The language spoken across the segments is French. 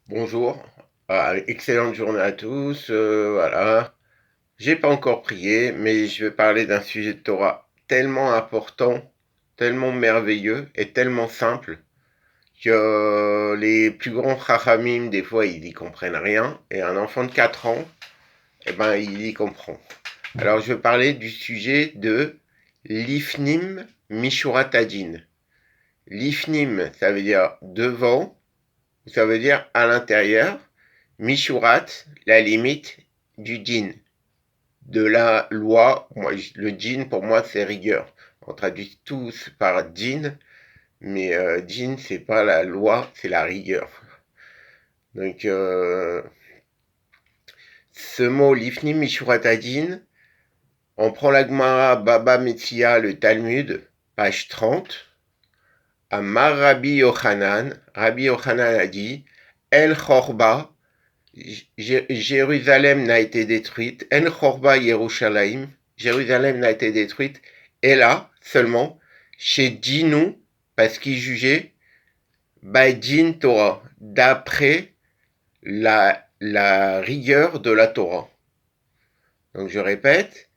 Bonjour, excellente journée à tous. Voilà, j'ai pas encore prié, mais je vais parler d'un sujet de Torah tellement important, tellement merveilleux et tellement simple que les plus grands chachamim, des fois, ils y comprennent rien, et un enfant de 4 ans, eh ben, il y comprend. Alors, je vais parler du sujet de l'ifnim mishurat hadin. L'ifnim, ça veut dire devant, ça veut dire à l'intérieur. Mishurat, la limite du djinn, de la loi. Moi, le djinn, pour moi, c'est rigueur. On traduit tous par djinn, mais djinn, c'est pas la loi, c'est la rigueur. Donc, ce mot, lifnim mishurat djinn, on prend la Gemara Baba Metzia, le Talmud, page 30. Amar Rabbi Yochanan, Rabbi Yochanan a dit, El Chorba, Jérusalem n'a été détruite, En Chorba Yerushalayim, Jérusalem n'a été détruite, et là, seulement, chez Dinu, parce qu'il jugeait, Baïdin Torah, d'après la rigueur de la Torah. Donc je répète,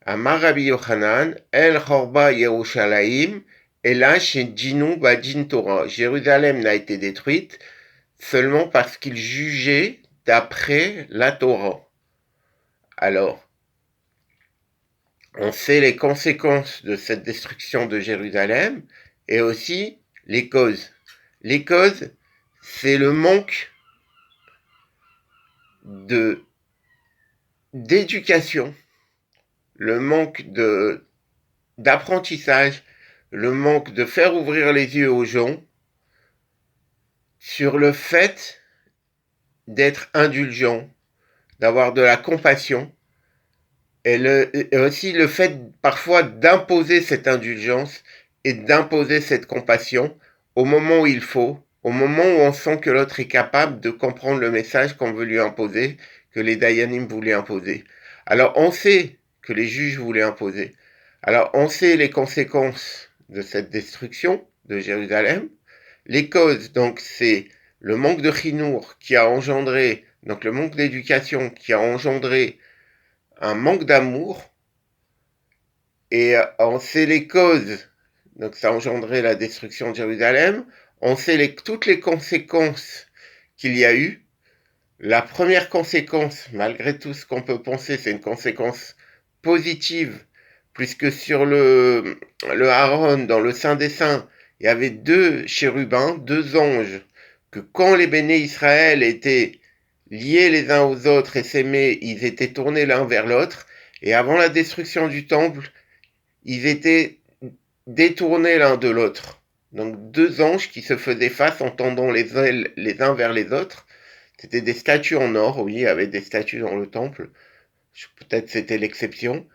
Amar Rabbi Yochanan, El Chorba Yerushalayim, et là, chez Dinu, Baïdin Torah, Jérusalem n'a été détruite, seulement parce qu'il jugeait d'après la Torah. Alors, on sait les conséquences de cette destruction de Jérusalem et aussi les causes. Les causes, c'est le manque de d'éducation, le manque d'apprentissage, le manque de faire ouvrir les yeux aux gens sur le fait d'être indulgent, d'avoir de la compassion, et aussi le fait parfois d'imposer cette indulgence et d'imposer cette compassion au moment où il faut, au moment où on sent que l'autre est capable de comprendre le message qu'on veut lui imposer, que les Dayanim voulaient imposer. Alors on sait que les juges voulaient imposer. Alors on sait les conséquences de cette destruction de Jérusalem. Les causes, donc, c'est le manque de chinour qui a engendré, donc le manque d'éducation qui a engendré un manque d'amour, et on sait les causes, donc ça a engendré la destruction de Jérusalem, on sait toutes les conséquences qu'il y a eu. La première conséquence, malgré tout ce qu'on peut penser, c'est une conséquence positive, puisque sur le Aaron, dans le Saint des Saints, il y avait deux chérubins, deux anges, que quand les béné Israël étaient liés les uns aux autres et s'aimaient, ils étaient tournés l'un vers l'autre, et avant la destruction du temple, ils étaient détournés l'un de l'autre. Donc deux anges qui se faisaient face en tendant les ailes les uns vers les autres. C'était des statues en or, oui, il y avait des statues dans le temple. Peut-être c'était l'exception.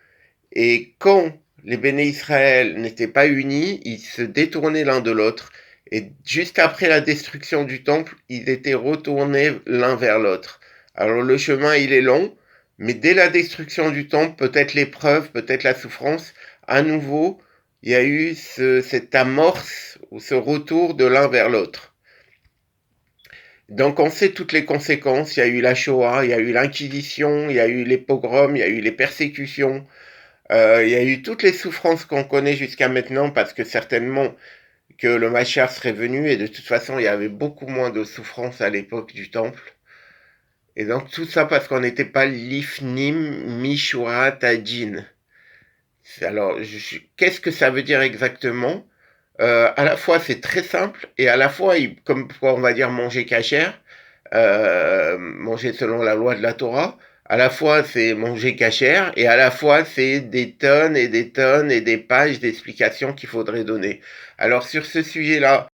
Et quand les béné Israël n'étaient pas unis, ils se détournaient l'un de l'autre. Et juste après la destruction du temple, ils étaient retournés l'un vers l'autre. Alors le chemin, il est long, mais dès la destruction du temple, peut-être l'épreuve, peut-être la souffrance, à nouveau, il y a eu cette amorce ou ce retour de l'un vers l'autre. Donc on sait toutes les conséquences. Il y a eu la Shoah, il y a eu l'Inquisition, il y a eu les pogroms, il y a eu les persécutions, il y a eu toutes les souffrances qu'on connaît jusqu'à maintenant parce que certainement que le Mashiach serait venu et de toute façon il y avait beaucoup moins de souffrances à l'époque du temple. Et donc tout ça parce qu'on n'était pas l'ifnim mishurat hadin. Alors qu'est-ce que ça veut dire exactement? À la fois c'est très simple et à la fois comme on va dire manger cachère, manger selon la loi de la Torah. À la fois c'est manger cachère et à la fois c'est des tonnes et des tonnes et des pages d'explications qu'il faudrait donner. Alors sur ce sujet-là,